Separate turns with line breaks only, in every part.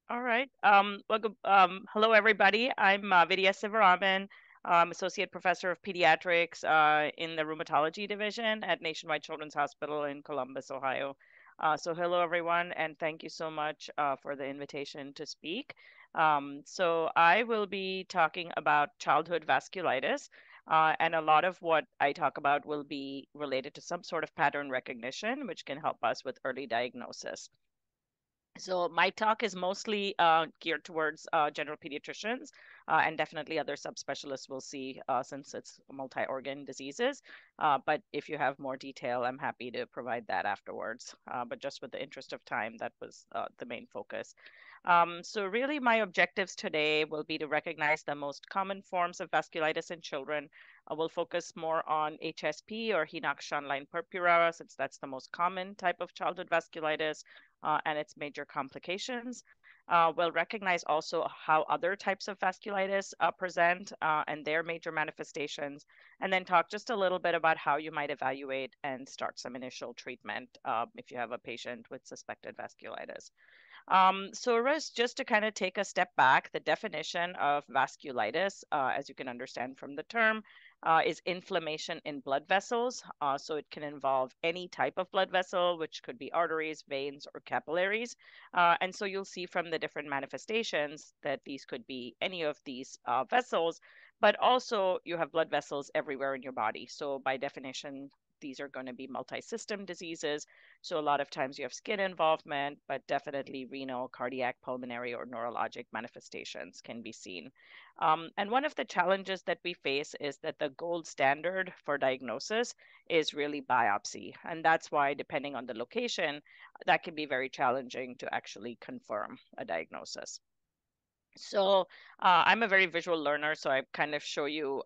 All right. Hello, everybody. I'm Vidya Sivaraman, Associate Professor of Pediatrics in the Rheumatology Division at Nationwide Children's Hospital in Columbus, Ohio. So hello, everyone, and thank you so much for the invitation to speak. So I will be talking about childhood vasculitis, and a lot of what I talk about will be related to some sort of pattern recognition, which can help us with early diagnosis. So my talk is mostly geared towards general pediatricians, and definitely other subspecialists will see since it's multi-organ diseases. But if you have more detail, I'm happy to provide that afterwards. But just with the interest of time, that was the main focus. So really my objectives today will be to recognize the most common forms of vasculitis in children. We'll focus more on HSP or Henoch-Schönlein purpura, since that's the most common type of childhood vasculitis and its major complications. We'll recognize also how other types of vasculitis present and their major manifestations, and then talk just a little bit about how you might evaluate and start some initial treatment if you have a patient with suspected vasculitis. So Russ, just to kind of take a step back, the definition of vasculitis, as you can understand from the term, is inflammation in blood vessels. So it can involve any type of blood vessel, which could be arteries, veins, or capillaries. And so you'll see from the different manifestations that these could be any of these vessels, but also you have blood vessels everywhere in your body. So by definition, these are going to be multi-system diseases. So a lot of times you have skin involvement, but definitely renal, cardiac, pulmonary, or neurologic manifestations can be seen. And one of the challenges that we face is that the gold standard for diagnosis is really biopsy. And that's why, depending on the location, that can be very challenging to actually confirm a diagnosis. So I'm a very visual learner, so I kind of show you,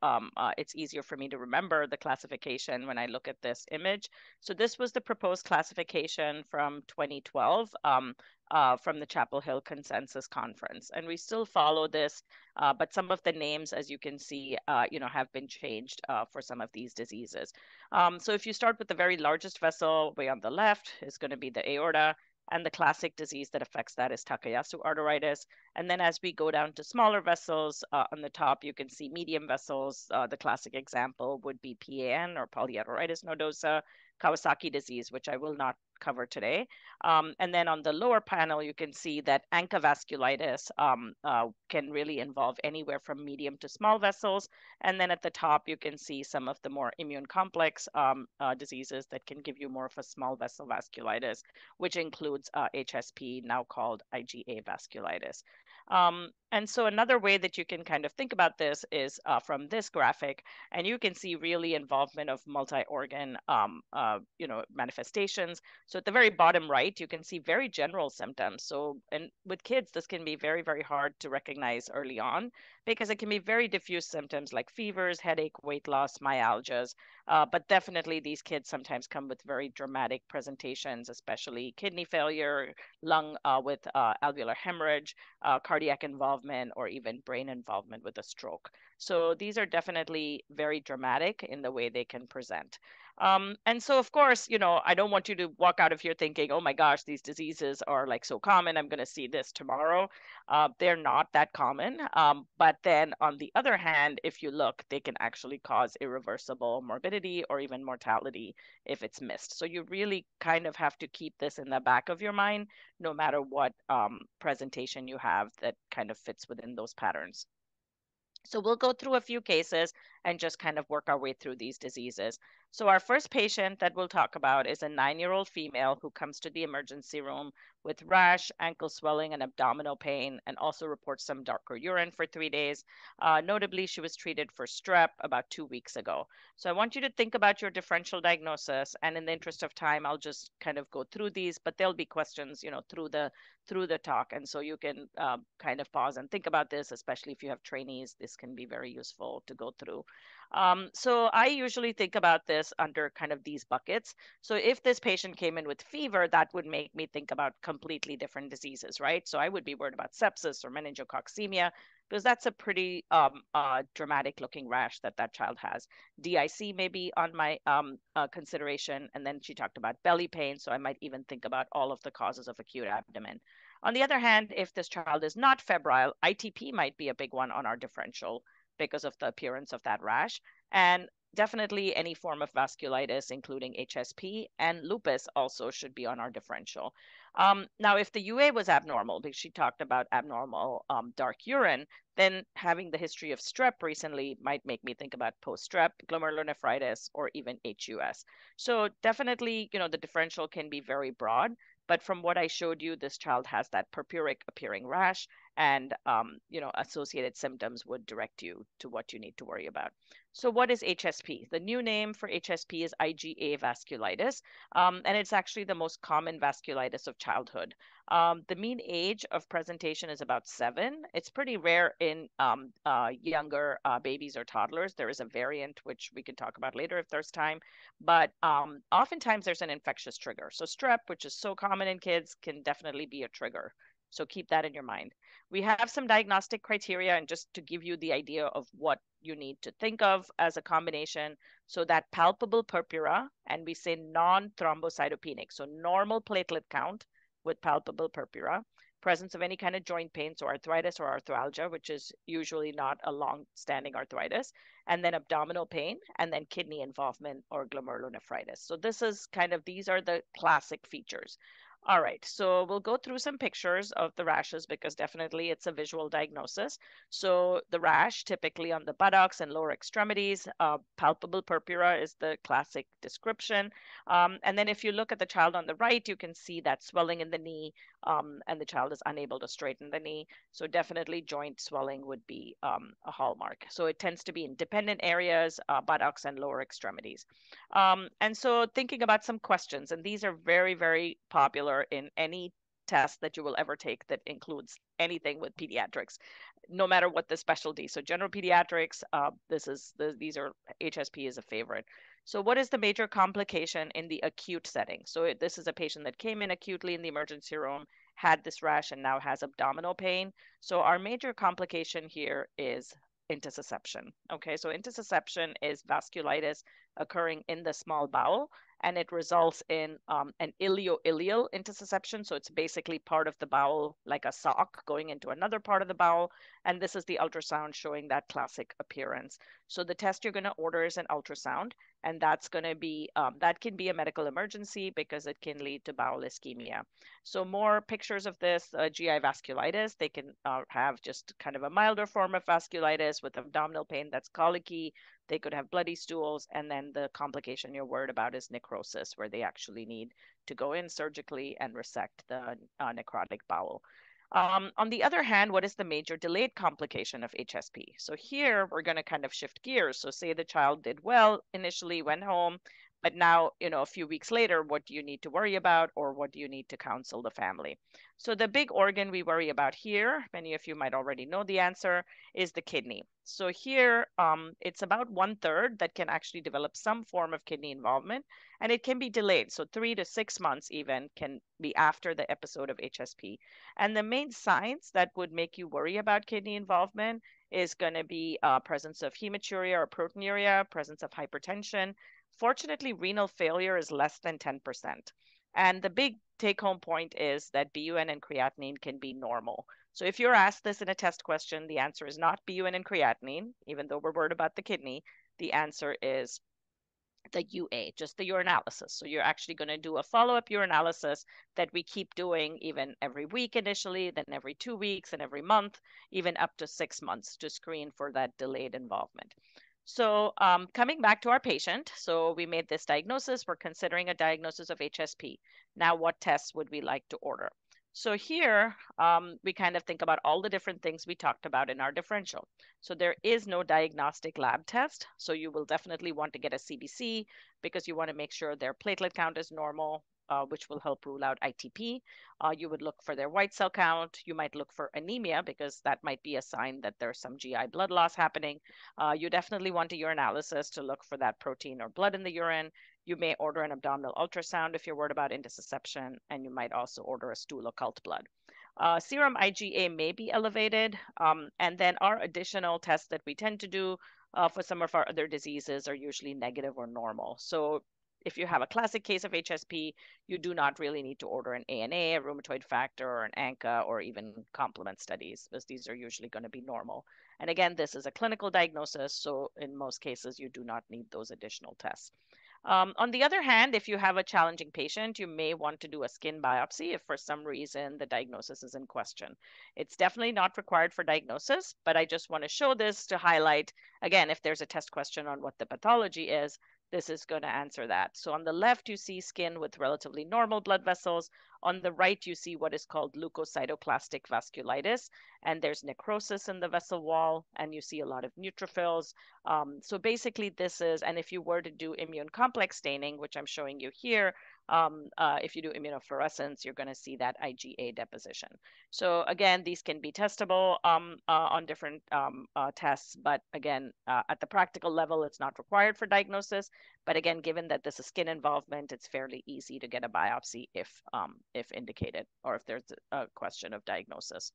it's easier for me to remember the classification when I look at this image. So this was the proposed classification from 2012 from the Chapel Hill Consensus Conference. And we still follow this, but some of the names, as you can see, have been changed for some of these diseases. So if you start with the very largest vessel way on the left, is going to be the aorta. And the classic disease that affects that is Takayasu arteritis. And then as we go down to smaller vessels, on the top, you can see medium vessels. The classic example would be PAN or polyarteritis nodosa, Kawasaki disease, which I will not cover today. And then on the lower panel, you can see that ANCA vasculitis can really involve anywhere from medium to small vessels. And then at the top, you can see some of the more immune complex diseases that can give you more of a small vessel vasculitis, which includes HSP, now called IgA vasculitis. And so another way that you can kind of think about this is from this graphic, and you can see really involvement of multi-organ, manifestations. So at the very bottom right, you can see very general symptoms. So, and with kids, this can be very, very hard to recognize early on because it can be very diffuse symptoms like fevers, headache, weight loss, myalgias. But definitely these kids sometimes come with very dramatic presentations, especially kidney failure, lung with alveolar hemorrhage, cardiac involvement, or even brain involvement with a stroke. So these are definitely very dramatic in the way they can present. And so, of course, I don't want you to walk out of here thinking, oh my gosh, these diseases are like so common. I'm going to see this tomorrow. They're not that common. But then on the other hand, if you look, they can actually cause irreversible morbidity or even mortality if it's missed. So you really kind of have to keep this in the back of your mind, no matter what presentation you have that kind of fits within those patterns. So we'll go through a few cases and just kind of work our way through these diseases. So our first patient that we'll talk about is a 9-year-old female who comes to the emergency room with rash, ankle swelling, and abdominal pain, and also reports some darker urine for 3 days. Notably, she was treated for strep about 2 weeks ago. So I want you to think about your differential diagnosis, and in the interest of time, I'll just kind of go through these, but there'll be questions, through the talk, and so you can kind of pause and think about this, especially if you have trainees. This can be very useful to go through. So I usually think about this under kind of these buckets. So if this patient came in with fever, that would make me think about completely different diseases, right? So I would be worried about sepsis or meningococcemia. because that's a pretty dramatic looking rash that that child has. DIC may be on my consideration. And then she talked about belly pain. So I might even think about all of the causes of acute abdomen. On the other hand, if this child is not febrile, ITP might be a big one on our differential because of the appearance of that rash. And definitely any form of vasculitis, including HSP, and lupus also should be on our differential. Now, if the UA was abnormal, because she talked about abnormal dark urine, then having the history of strep recently might make me think about post-strep, glomerulonephritis, or even HUS. So definitely, the differential can be very broad. But from what I showed you, this child has that purpuric appearing rash, and associated symptoms would direct you to what you need to worry about. So what is HSP? The new name for HSP is IgA vasculitis, and it's actually the most common vasculitis of childhood. The mean age of presentation is about 7. It's pretty rare in younger babies or toddlers. There is a variant, which we can talk about later if there's time, but oftentimes there's an infectious trigger. So strep, which is so common in kids, can definitely be a trigger. So keep that in your mind. We have some diagnostic criteria, and just to give you the idea of what you need to think of as a combination. So that palpable purpura, and we say non-thrombocytopenic, so normal platelet count with palpable purpura, presence of any kind of joint pain, so arthritis or arthralgia, which is usually not a long-standing arthritis, and then abdominal pain, and then kidney involvement or glomerulonephritis. So these are the classic features. All right, so we'll go through some pictures of the rashes because definitely it's a visual diagnosis. So the rash typically on the buttocks and lower extremities, palpable purpura is the classic description. And then if you look at the child on the right, you can see that swelling in the knee, and the child is unable to straighten the knee. So definitely joint swelling would be a hallmark. So it tends to be in dependent areas, buttocks and lower extremities. And so thinking about some questions, and these are very, very popular in any test that you will ever take that includes anything with pediatrics, no matter what the specialty. So general pediatrics, these are HSP is a favorite. So what is the major complication in the acute setting? So this is a patient that came in acutely in the emergency room, had this rash, and now has abdominal pain. So our major complication here is intussusception. Okay, so intussusception is vasculitis occurring in the small bowel, and it results in an ilio-ileal intussusception. So it's basically part of the bowel, like a sock going into another part of the bowel. And this is the ultrasound showing that classic appearance. So the test you're going to order is an ultrasound, and that's going to be, that can be a medical emergency because it can lead to bowel ischemia. So more pictures of this GI vasculitis. They can have just kind of a milder form of vasculitis with abdominal pain that's colicky. They could have bloody stools, and then the complication you're worried about is necrosis, where they actually need to go in surgically and resect the necrotic bowel. On the other hand, what is the major delayed complication of HSP? So here we're going to kind of shift gears. So say the child did well initially, went home, but now, a few weeks later, what do you need to worry about, or what do you need to counsel the family? So the big organ we worry about here, many of you might already know the answer, is the kidney. So here, it's about 1/3 that can actually develop some form of kidney involvement, and it can be delayed. So 3 to 6 months even can be after the episode of HSP. And the main signs that would make you worry about kidney involvement is going to be presence of hematuria or proteinuria, presence of hypertension. Fortunately, renal failure is less than 10%. And the big take home point is that BUN and creatinine can be normal. So if you're asked this in a test question, the answer is not BUN and creatinine, even though we're worried about the kidney. The answer is the UA, just the urinalysis. So you're actually going to do a follow-up urinalysis that we keep doing even every week initially, then every 2 weeks, and every month, even up to 6 months to screen for that delayed involvement. So coming back to our patient, so we made this diagnosis. We're considering a diagnosis of HSP. Now, what tests would we like to order? So here, we kind of think about all the different things we talked about in our differential. So there is no diagnostic lab test. So you will definitely want to get a CBC because you want to make sure their platelet count is normal, which will help rule out ITP. You would look for their white cell count. You might look for anemia because that might be a sign that there's some GI blood loss happening. You definitely want a urinalysis to look for that protein or blood in the urine. You may order an abdominal ultrasound if you're worried about intussusception, and you might also order a stool occult blood. Serum IgA may be elevated, and then our additional tests that we tend to do for some of our other diseases are usually negative or normal. So if you have a classic case of HSP, you do not really need to order an ANA, a rheumatoid factor, or an ANCA, or even complement studies, because these are usually going to be normal. And again, this is a clinical diagnosis, so in most cases, you do not need those additional tests. On the other hand, if you have a challenging patient, you may want to do a skin biopsy if for some reason the diagnosis is in question. It's definitely not required for diagnosis, but I just want to show this to highlight, again, if there's a test question on what the pathology is, this is going to answer that. So on the left, you see skin with relatively normal blood vessels. On the right, you see what is called leukocytoclastic vasculitis, and there's necrosis in the vessel wall, and you see a lot of neutrophils. So basically this is, and if you were to do immune complex staining, which I'm showing you here, if you do immunofluorescence, you're going to see that IgA deposition. So again, these can be testable on different tests, but again, at the practical level, it's not required for diagnosis. But again, given that this is skin involvement, it's fairly easy to get a biopsy if indicated, or if there's a question of diagnosis.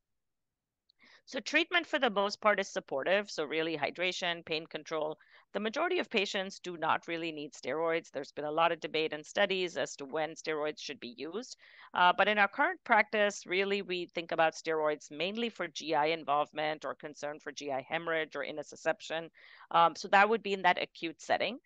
So treatment for the most part is supportive. So really hydration, pain control. The majority of patients do not really need steroids. There's been a lot of debate and studies as to when steroids should be used. But in our current practice, really we think about steroids mainly for GI involvement or concern for GI hemorrhage or intussusception. So that would be in that acute setting.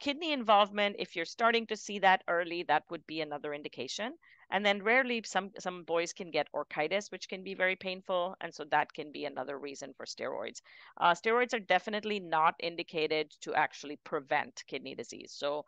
Kidney involvement, if you're starting to see that early, that would be another indication. And then rarely some boys can get orchitis, which can be very painful. And so that can be another reason for steroids. Steroids are definitely not indicated to actually prevent kidney disease. So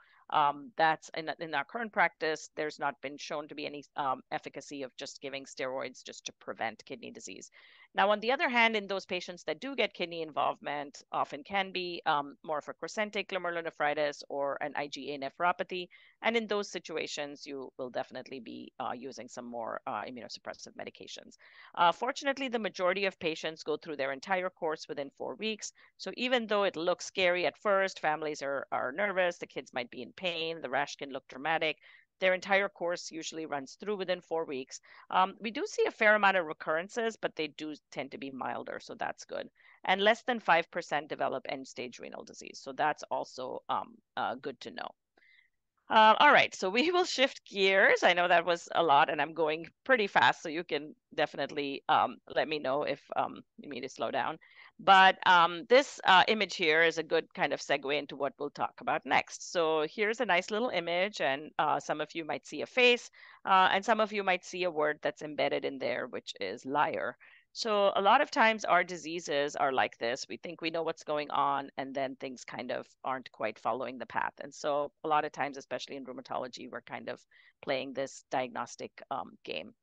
that's in our current practice, there's not been shown to be any efficacy of just giving steroids just to prevent kidney disease. Now, on the other hand, in those patients that do get kidney involvement, often can be more of a crescentic glomerulonephritis or an IgA nephropathy. And in those situations, you will definitely be using some more immunosuppressive medications. Fortunately, the majority of patients go through their entire course within 4 weeks. So even though it looks scary at first, families are nervous, the kids might be in pain, the rash can look dramatic. Their entire course usually runs through within 4 weeks. We do see a fair amount of recurrences, but they do tend to be milder, so that's good. And less than 5% develop end-stage renal disease, so that's also good to know. All right, so we will shift gears. I know that was a lot, and I'm going pretty fast, so you can definitely let me know if you need to slow down. But this image here is a good kind of segue into what we'll talk about next. So here's a nice little image, and some of you might see a face, and some of you might see a word that's embedded in there, which is liar. So a lot of times our diseases are like this. We think we know what's going on, and then things kind of aren't quite following the path. And so a lot of times, especially in rheumatology, we're kind of playing this diagnostic game.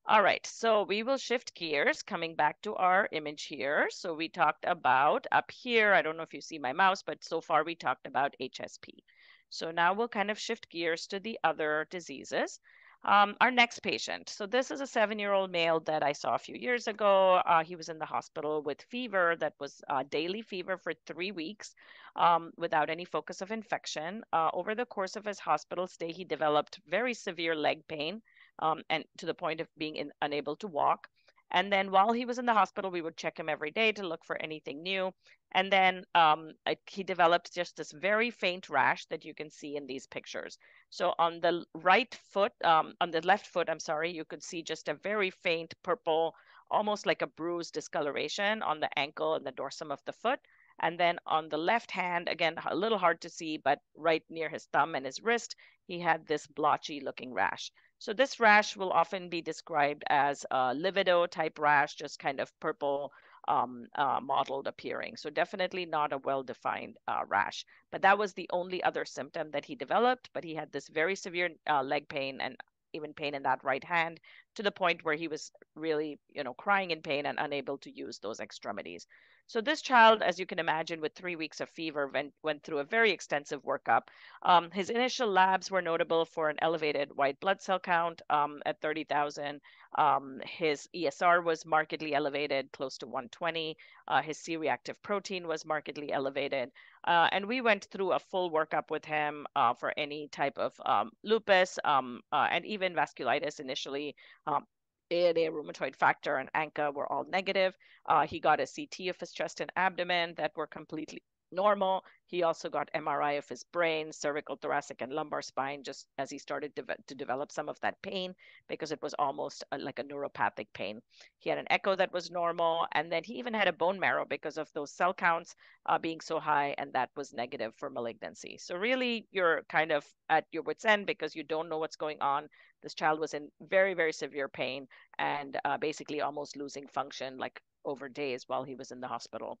All right, so we will shift gears, coming back to our image here. So we talked about up here, I don't know if you see my mouse, but so far we talked about HSP. So now we'll kind of shift gears to the other diseases. Our next patient. So this is a 7-year-old male that I saw a few years ago. He was in the hospital with fever that was daily fever for 3 weeks without any focus of infection. Over the course of his hospital stay, he developed very severe leg pain and to the point of being unable to walk. And then while he was in the hospital, we would check him every day to look for anything new. And then he developed just this very faint rash that you can see in these pictures. So on the right foot, on the left foot, I'm sorry, you could see just a very faint purple, almost like a bruised discoloration on the ankle and the dorsum of the foot. And then on the left hand, again, a little hard to see, but right near his thumb and his wrist, he had this blotchy looking rash. So this rash will often be described as a livido type rash, just kind of purple, mottled appearing. So definitely not a well-defined rash. But that was the only other symptom that he developed. But he had this very severe leg pain and even pain in that right hand to the point where he was really, crying in pain and unable to use those extremities. So this child, as you can imagine, with 3 weeks of fever, went through a very extensive workup. His initial labs were notable for an elevated white blood cell count at 30,000. His ESR was markedly elevated, close to 120. His C-reactive protein was markedly elevated. And we went through a full workup with him for any type of lupus and even vasculitis initially. ANA, rheumatoid factor, and ANCA were all negative. He got a CT of his chest and abdomen that were completely normal. He also got MRI of his brain, cervical, thoracic, and lumbar spine, just as he started to develop some of that pain because it was almost like a neuropathic pain. He had an echo that was normal, and then he even had a bone marrow because of those cell counts being so high, and that was negative for malignancy. So really, you're kind of at your wit's end because you don't know what's going on. This child was in very, very severe pain and basically almost losing function like over days while he was in the hospital.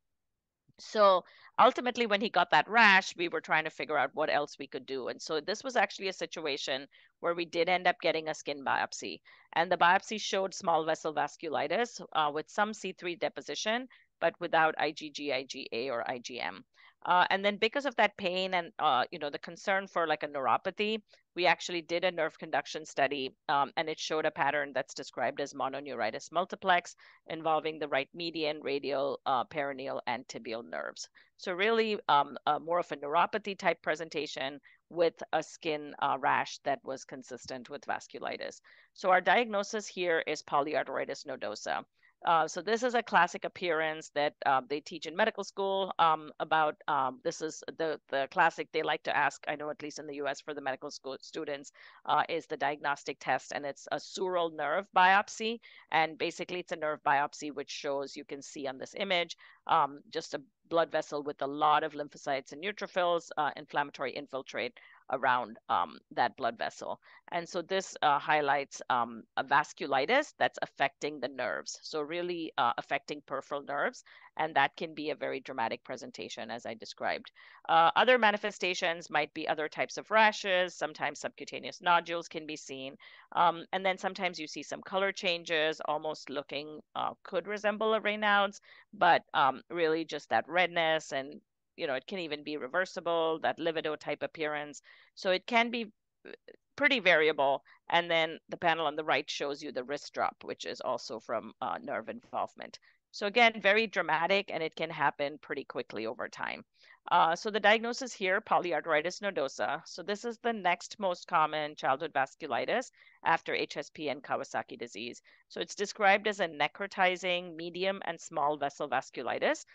So ultimately, when he got that rash, we were trying to figure out what else we could do. And so this was actually a situation where we did end up getting a skin biopsy. And the biopsy showed small vessel vasculitis with some C3 deposition, but without IgG, IgA, or IgM. And then because of that pain and the concern for like a neuropathy, we actually did a nerve conduction study, and it showed a pattern that's described as mononeuritis multiplex involving the right median, radial, peroneal, and tibial nerves. So really more of a neuropathy type presentation with a skin rash that was consistent with vasculitis. So our diagnosis here is polyarteritis nodosa. So this is a classic appearance that they teach in medical school about. This is the classic they like to ask, I know at least in the US for the medical school students, is the diagnostic test, and it's a sural nerve biopsy. And basically it's a nerve biopsy which shows, you can see on this image, just a blood vessel with a lot of lymphocytes and neutrophils, inflammatory infiltrate around that blood vessel. And so this highlights a vasculitis that's affecting the nerves. So really affecting peripheral nerves. And that can be a very dramatic presentation, as I described. Other manifestations might be other types of rashes. Sometimes subcutaneous nodules can be seen. And then sometimes you see some color changes, almost looking, could resemble a Raynaud's, but really just that redness, and it can even be reversible, that livido type appearance. So it can be pretty variable. And then the panel on the right shows you the wrist drop, which is also from nerve involvement. So again, very dramatic, and it can happen pretty quickly over time. So the diagnosis here, polyarteritis nodosa. So this is the next most common childhood vasculitis after HSP and Kawasaki disease. So it's described as a necrotizing medium and small vessel vasculitis.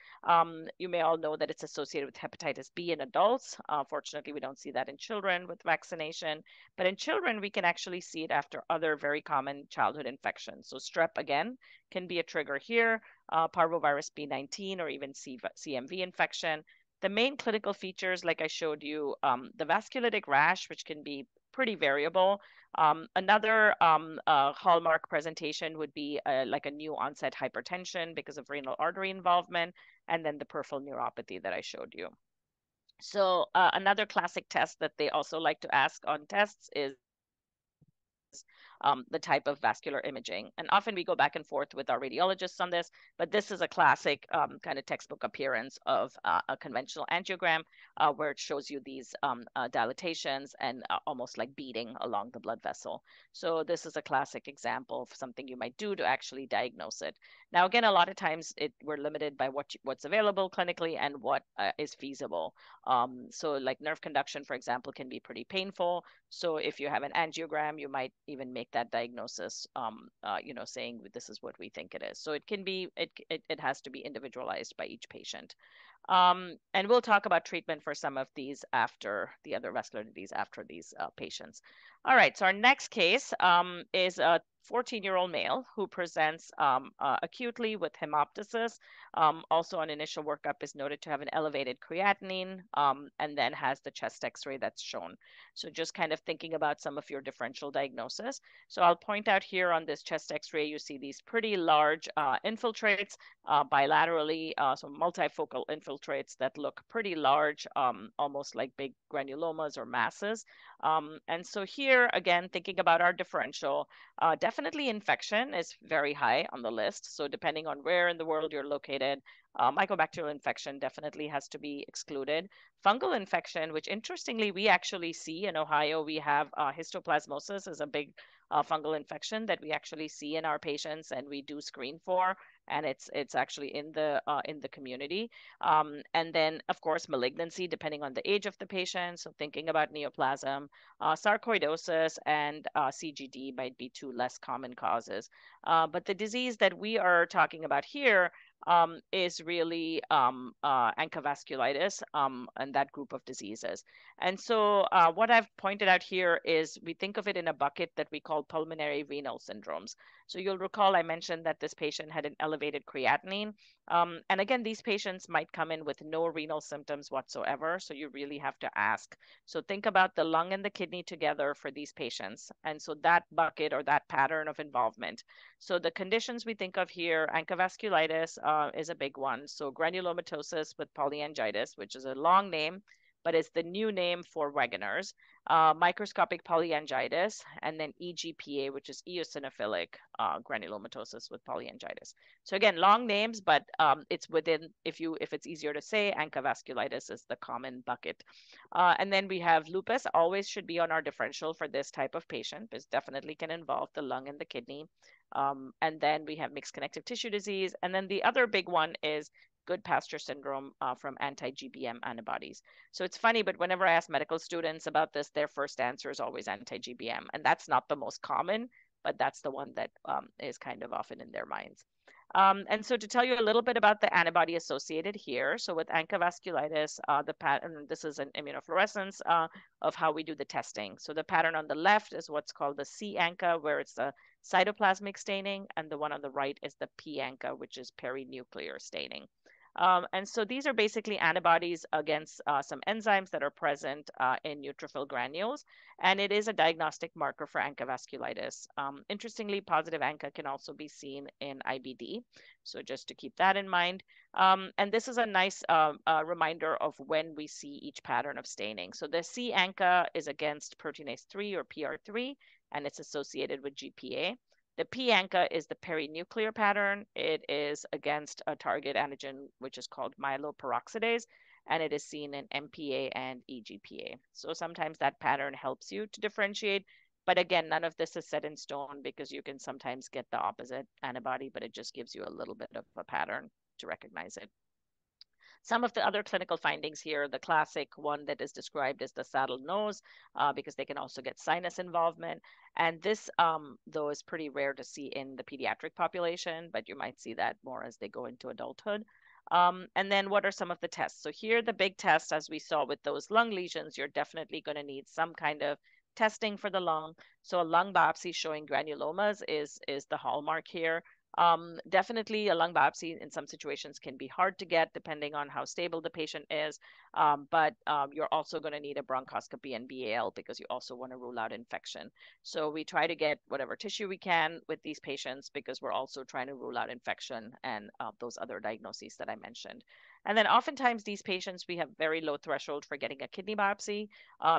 You may all know that it's associated with hepatitis B in adults. Fortunately, we don't see that in children with vaccination, but in children, we can actually see it after other very common childhood infections. So strep, again, can be a trigger here, parvovirus B19, or even CMV infection. The main clinical features, like I showed you, the vasculitic rash, which can be pretty variable. Another hallmark presentation would be like a new onset hypertension because of renal artery involvement, and then the peripheral neuropathy that I showed you. So another classic test that they also like to ask on tests is the type of vascular imaging. And often we go back and forth with our radiologists on this, but this is a classic kind of textbook appearance of a conventional angiogram where it shows you these dilatations and almost like beading along the blood vessel. So this is a classic example of something you might do to actually diagnose it. Now, again, a lot of times we're limited by what's available clinically and what is feasible. So like nerve conduction, for example, can be pretty painful. So if you have an angiogram, you might even make that diagnosis, saying this is what we think it is. So it can be, it has to be individualized by each patient. And we'll talk about treatment for some of these after the other vascular disease after these patients. All right, so our next case is a 14-year-old male who presents acutely with hemoptysis. Also on initial workup is noted to have an elevated creatinine, and then has the chest x-ray that's shown. So just kind of thinking about some of your differential diagnosis. So I'll point out here on this chest x-ray, you see these pretty large infiltrates bilaterally, so multifocal infiltrates that look pretty large, almost like big granulomas or masses. And so here, again, thinking about our differential, definitely infection is very high on the list. So depending on where in the world you're located, mycobacterial infection definitely has to be excluded. Fungal infection, which interestingly we actually see in Ohio, we have histoplasmosis is a big fungal infection that we actually see in our patients and we do screen for, and it's actually in the community. And then of course malignancy, depending on the age of the patient. So thinking about neoplasm, Sarcoidosis and CGD might be two less common causes. But the disease that we are talking about here is really ANCA vasculitis and that group of diseases. And so what I've pointed out here is we think of it in a bucket that we call pulmonary renal syndromes. So you'll recall I mentioned that this patient had an elevated creatinine. And again, these patients might come in with no renal symptoms whatsoever. So you really have to ask. So think about the lung and the kidney together for these patients. And so that bucket or that pattern of involvement. So the conditions we think of here, ANCA vasculitis is a big one. So granulomatosis with polyangiitis, which is a long name, but it's the new name for Wegener's, microscopic polyangiitis, and then EGPA, which is eosinophilic granulomatosis with polyangiitis. So again, long names, but it's within, if it's easier to say, ANCA vasculitis is the common bucket. And then we have lupus, always should be on our differential for this type of patient. This definitely can involve the lung and the kidney. And then we have mixed connective tissue disease. And then the other big one is Goodpasture syndrome from anti-GBM antibodies. So it's funny, but whenever I ask medical students about this, their first answer is always anti-GBM. And that's not the most common, but that's the one that is kind of often in their minds. And so to tell you a little bit about the antibody associated here, so with ANCA vasculitis, the pattern, this is an immunofluorescence of how we do the testing. So the pattern on the left is what's called the C-ANCA, where it's the cytoplasmic staining, and the one on the right is the P-ANCA, which is perinuclear staining. And so these are basically antibodies against some enzymes that are present in neutrophil granules, and it is a diagnostic marker for ANCA vasculitis. Interestingly, positive ANCA can also be seen in IBD, so just to keep that in mind. And this is a nice reminder of when we see each pattern of staining. So the C-ANCA is against proteinase 3 or PR3, and it's associated with GPA. The P-ANCA is the perinuclear pattern. It is against a target antigen, which is called myeloperoxidase, and it is seen in MPA and EGPA. So sometimes that pattern helps you to differentiate. But again, none of this is set in stone because you can sometimes get the opposite antibody, but it just gives you a little bit of a pattern to recognize it. Some of the other clinical findings here, the classic one that is described as the saddle nose, because they can also get sinus involvement. And this, though, is pretty rare to see in the pediatric population, but you might see that more as they go into adulthood. And then what are some of the tests? So here, the big test, as we saw with those lung lesions, you're definitely going to need some kind of testing for the lung. So a lung biopsy showing granulomas is the hallmark here. Definitely a lung biopsy in some situations can be hard to get depending on how stable the patient is, but you're also going to need a bronchoscopy and BAL because you also want to rule out infection. So we try to get whatever tissue we can with these patients because we're also trying to rule out infection and those other diagnoses that I mentioned. And then oftentimes these patients, we have very low threshold for getting a kidney biopsy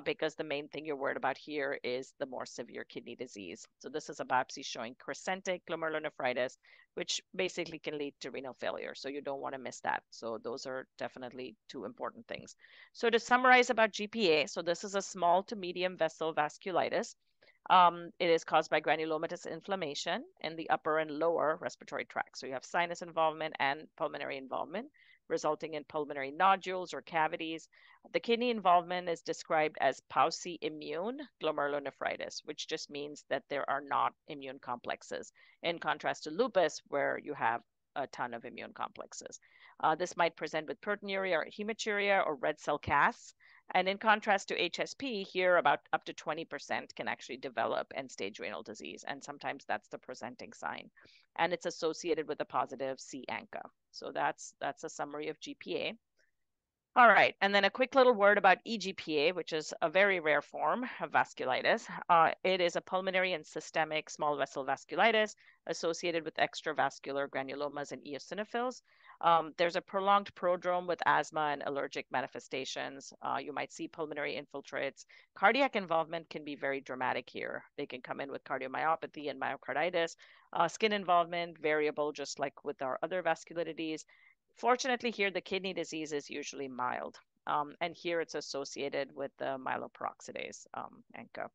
because the main thing you're worried about here is the more severe kidney disease. So this is a biopsy showing crescentic glomerulonephritis, which basically can lead to renal failure. So you don't want to miss that. So those are definitely two important things. So to summarize about GPA, so this is a small to medium vessel vasculitis. It is caused by granulomatous inflammation in the upper and lower respiratory tract. So you have sinus involvement and pulmonary involvement, resulting in pulmonary nodules or cavities. The kidney involvement is described as pauci-immune glomerulonephritis, which just means that there are not immune complexes, in contrast to lupus, where you have a ton of immune complexes. This might present with proteinuria or hematuria or red cell casts. And in contrast to HSP, here about up to 20% can actually develop end-stage renal disease, and sometimes that's the presenting sign. And it's associated with a positive C-ANCA. So that's a summary of GPA. All right, and then a quick little word about EGPA, which is a very rare form of vasculitis. It is a pulmonary and systemic small vessel vasculitis associated with extravascular granulomas and eosinophils. There's a prolonged prodrome with asthma and allergic manifestations. You might see pulmonary infiltrates. Cardiac involvement can be very dramatic here. They can come in with cardiomyopathy and myocarditis. Skin involvement, variable, just like with our other vasculitides. Fortunately, here the kidney disease is usually mild, and here it's associated with the myeloperoxidase, ANCA.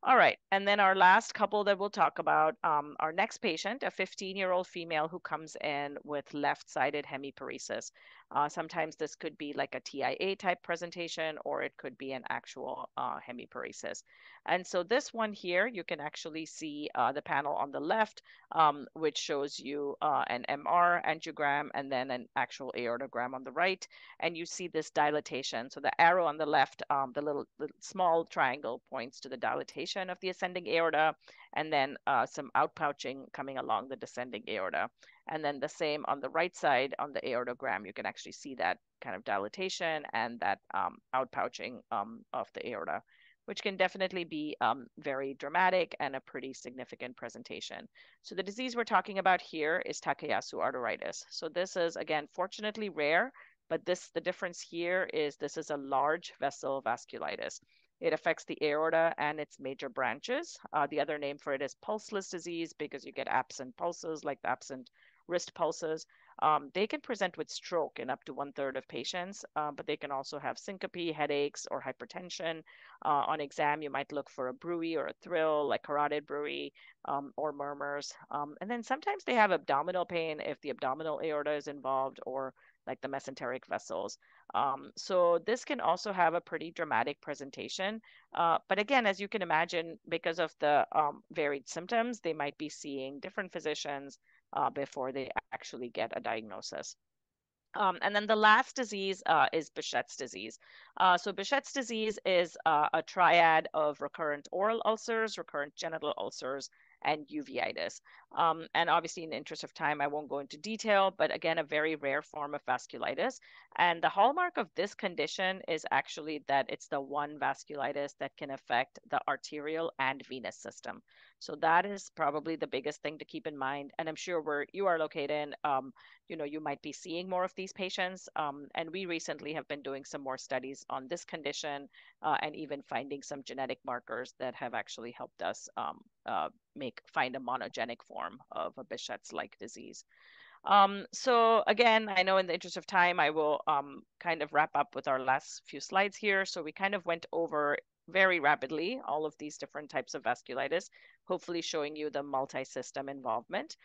All right, and then our last couple that we'll talk about, our next patient, a 15-year-old female who comes in with left-sided hemiparesis. Sometimes this could be like a TIA type presentation, or it could be an actual hemiparesis. And so this one here, you can actually see the panel on the left, which shows you an MR angiogram and then an actual aortogram on the right. And you see this dilatation. So the arrow on the left, the little small triangle points to the dilatation of the ascending aorta, and then some outpouching coming along the descending aorta. And then the same on the right side on the aortogram, you can actually see that kind of dilatation and that outpouching of the aorta, which can definitely be very dramatic and a pretty significant presentation. So the disease we're talking about here is Takayasu arteritis. So this is, again, fortunately rare, but the difference here is this is a large vessel vasculitis. It affects the aorta and its major branches. The other name for it is pulseless disease because you get absent pulses, like the absent wrist pulses. They can present with stroke in up to 1/3 of patients, but they can also have syncope, headaches, or hypertension. On exam, you might look for a bruit or a thrill, like carotid bruit, or murmurs. And then sometimes they have abdominal pain if the abdominal aorta is involved, or like the mesenteric vessels. So this can also have a pretty dramatic presentation. But again, as you can imagine, because of the varied symptoms, they might be seeing different physicians before they actually get a diagnosis. And then the last disease is Behçet's disease. So Behçet's disease is a triad of recurrent oral ulcers, recurrent genital ulcers, and uveitis. And obviously, in the interest of time, I won't go into detail, but again, a very rare form of vasculitis. And the hallmark of this condition is actually that it's the one vasculitis that can affect the arterial and venous system. So that is probably the biggest thing to keep in mind. And I'm sure where you are located, you might be seeing more of these patients. And we recently have been doing some more studies on this condition and even finding some genetic markers that have actually helped us find a monogenic form of a Behçet's-like disease. So again, I know in the interest of time, I will kind of wrap up with our last few slides here. So we kind of went over very rapidly all of these different types of vasculitis, hopefully showing you the multi-system involvement.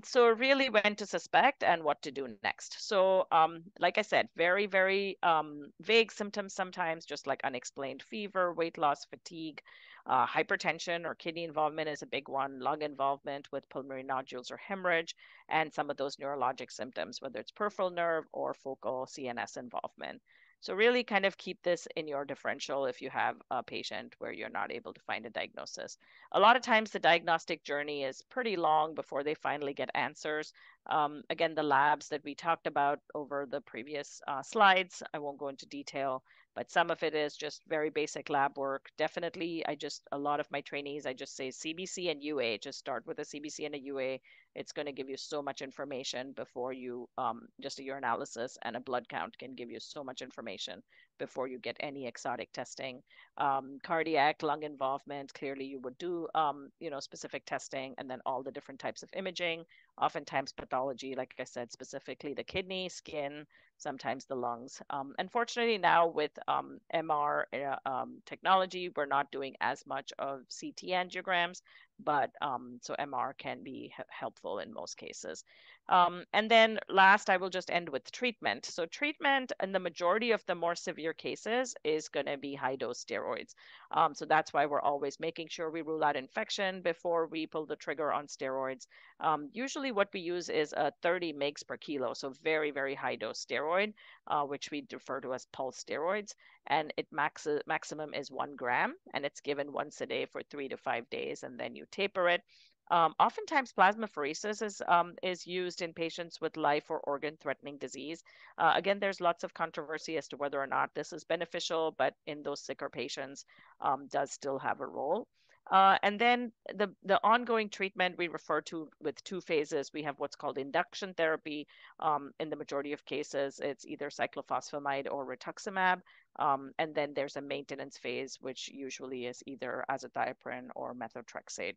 So really when to suspect and what to do next. So like I said, very, very vague symptoms sometimes, just like unexplained fever, weight loss, fatigue, hypertension or kidney involvement is a big one, lung involvement with pulmonary nodules or hemorrhage, and some of those neurologic symptoms, whether it's peripheral nerve or focal CNS involvement. So really kind of keep this in your differential if you have a patient where you're not able to find a diagnosis. A lot of times the diagnostic journey is pretty long before they finally get answers. Again, the labs that we talked about over the previous slides, I won't go into detail, but some of it is just very basic lab work. Definitely, a lot of my trainees, I just say CBC and UA, just start with a CBC and a UA. It's going to give you so much information before you, just a urinalysis and a blood count can give you so much information before you get any exotic testing. Cardiac, lung involvement, clearly you would do, specific testing, and then all the different types of imaging, oftentimes pathology, like I said, specifically the kidney, skin, sometimes the lungs. Unfortunately, now with MR technology, we're not doing as much of CT angiograms, but so MR can be helpful in most cases. And then last, I will just end with treatment. So treatment in the majority of the more severe cases is going to be high dose steroids. So that's why we're always making sure we rule out infection before we pull the trigger on steroids. Usually what we use is a 30 mg per kilo, so very, very high dose steroid, which we refer to as pulse steroids. And it maximum is 1 gram, and it's given once a day for 3 to 5 days, and then you taper it. Oftentimes, plasmapheresis is used in patients with life or organ-threatening disease. Again, there's lots of controversy as to whether or not this is beneficial, but in those sicker patients, does still have a role. And then the ongoing treatment we refer to with 2 phases. We have what's called induction therapy. In the majority of cases, it's either cyclophosphamide or rituximab. And then there's a maintenance phase, which usually is either azathioprine or methotrexate.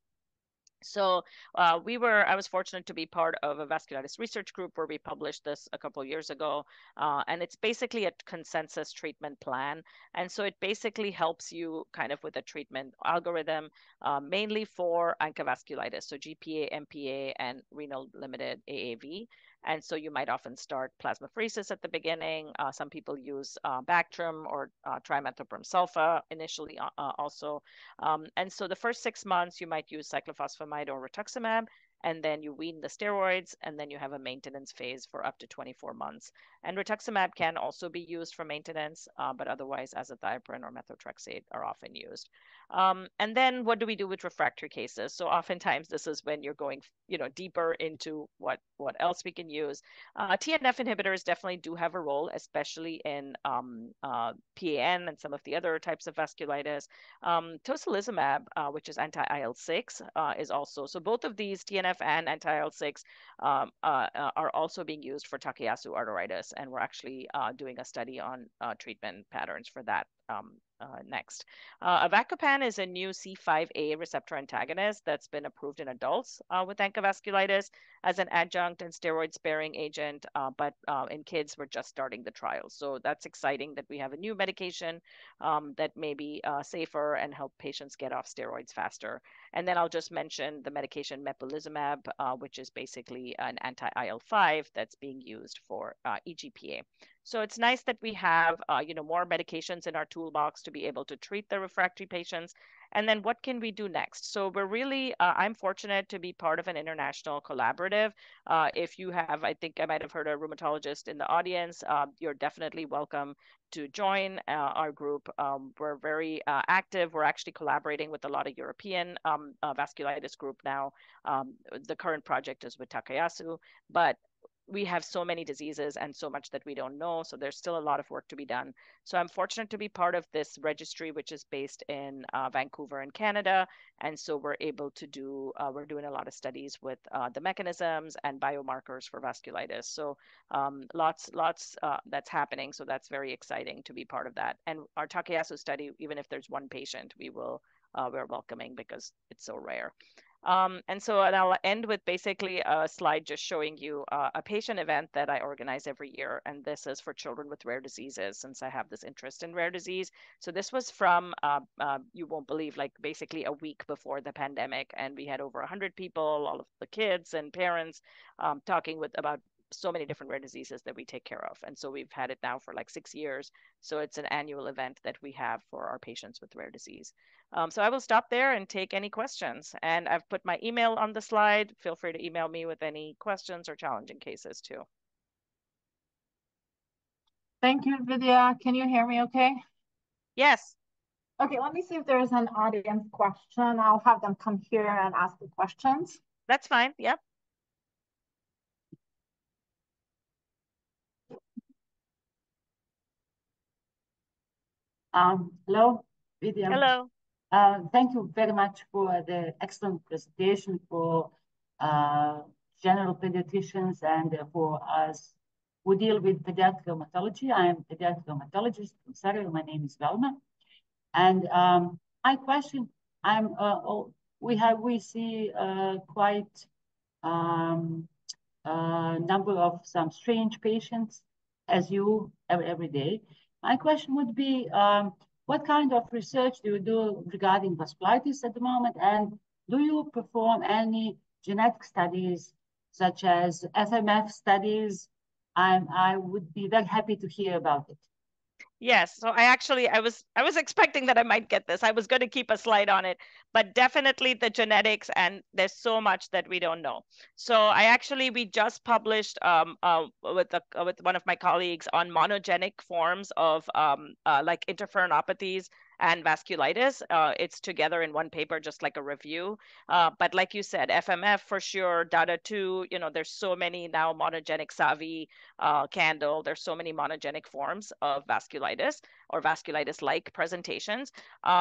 So I was fortunate to be part of a vasculitis research group where we published this a couple of years ago. And it's basically a consensus treatment plan. And so it basically helps you kind of with a treatment algorithm, mainly for ANCA vasculitis, so GPA, MPA, and renal limited AAV. And so you might often start plasmapheresis at the beginning. Some people use Bactrim or trimethoprim sulfa initially also. And so the first 6 months, you might use cyclophosphamide or rituximab, and then you wean the steroids, and then you have a maintenance phase for up to 24 months. And rituximab can also be used for maintenance, but otherwise azathioprine or methotrexate are often used. And then what do we do with refractory cases? So oftentimes this is when you're going, deeper into what else we can use. TNF inhibitors definitely do have a role, especially in PAN and some of the other types of vasculitis. Tocilizumab, which is anti-IL-6, is also, so both of these, TNF and anti-IL-6, are also being used for Takayasu arteritis, and we're actually doing a study on treatment patterns for that next. Avacopan is a new C5a receptor antagonist that's been approved in adults with ANCA vasculitis as an adjunct and steroid-sparing agent, but in kids, we're just starting the trials. So that's exciting that we have a new medication that may be safer and help patients get off steroids faster. And then I'll just mention the medication mepolizumab, which is basically an anti-IL-5 that's being used for EGPA. So it's nice that we have, more medications in our toolbox to be able to treat the refractory patients. And then what can we do next? So we're really, I'm fortunate to be part of an international collaborative. If you have, I think I might have heard a rheumatologist in the audience, you're definitely welcome to join our group. We're very active. We're actually collaborating with a lot of European vasculitis group now. The current project is with Takayasu, but we have so many diseases and so much that we don't know. So there's still a lot of work to be done. So I'm fortunate to be part of this registry, which is based in Vancouver in Canada. And so we're able to do, we're doing a lot of studies with the mechanisms and biomarkers for vasculitis. So lots that's happening. So that's very exciting to be part of that. And our Takayasu study, even if there's one patient, we're welcoming because it's so rare. And I'll end with basically a slide just showing you a patient event that I organize every year. And this is for children with rare diseases, since I have this interest in rare disease. So this was from, you won't believe, like basically a week before the pandemic. And we had over 100 people, all of the kids and parents, talking about so many different rare diseases that we take care of. And so we've had it now for like 6 years. So it's an annual event that we have for our patients with rare disease. So I will stop there and take any questions. And I've put my email on the slide. Feel free to email me with any questions or challenging cases too.
Thank you, Vidya. Can you hear me okay?
Yes.
Okay, let me see if there's an audience question. I'll have them come here and ask the questions.
That's fine. Yep.
Hello, Vidya.
Hello.
Thank you very much for the excellent presentation for general pediatricians and for us who deal with pediatric rheumatology. I am a pediatric rheumatologist from Sarajevo. My name is Velma. And my question, we see quite number of some strange patients as you every day. My question would be, what kind of research do you do regarding vasculitis at the moment? And do you perform any genetic studies such as FMF studies? I would be very happy to hear about it.
Yes. So I was expecting that I might get this. I was going to keep a slide on it, but definitely the genetics, and there's so much that we don't know. So we just published with one of my colleagues on monogenic forms of like interferonopathies and vasculitis. It's together in one paper, just like a review. But like you said, FMF for sure, DADA2, there's so many now monogenic SAVI, Candle, there's so many monogenic forms of vasculitis or vasculitis-like presentations.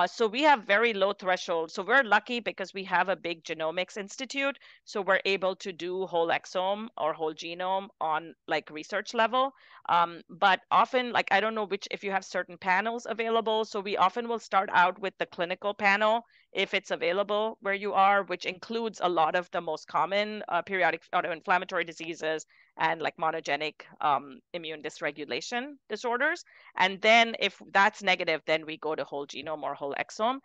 So we have very low threshold. So we're lucky because we have a big genomics institute. So we're able to do whole exome or whole genome on like research level. But often, like, I don't know if you have certain panels available. So we often everyone will start out with the clinical panel if it's available where you are, which includes a lot of the most common periodic autoinflammatory diseases and like monogenic immune dysregulation disorders. And then if that's negative, then we go to whole genome or whole exome.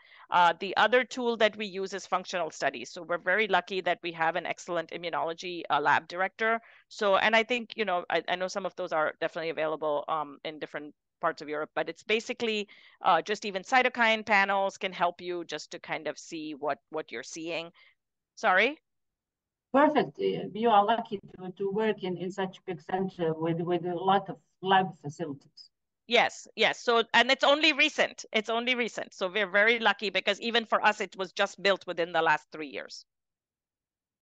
The other tool that we use is functional studies. So we're very lucky that we have an excellent immunology lab director. So, and I think, you know, I know some of those are definitely available in different parts of Europe, but it's basically just even cytokine panels can help you just to kind of see what you're seeing. Sorry?
Perfect. You are lucky to work in such a big center with a lot of lab facilities.
Yes, yes. So, and it's only recent. It's only recent. So we're very lucky because even for us, it was just built within the last 3 years.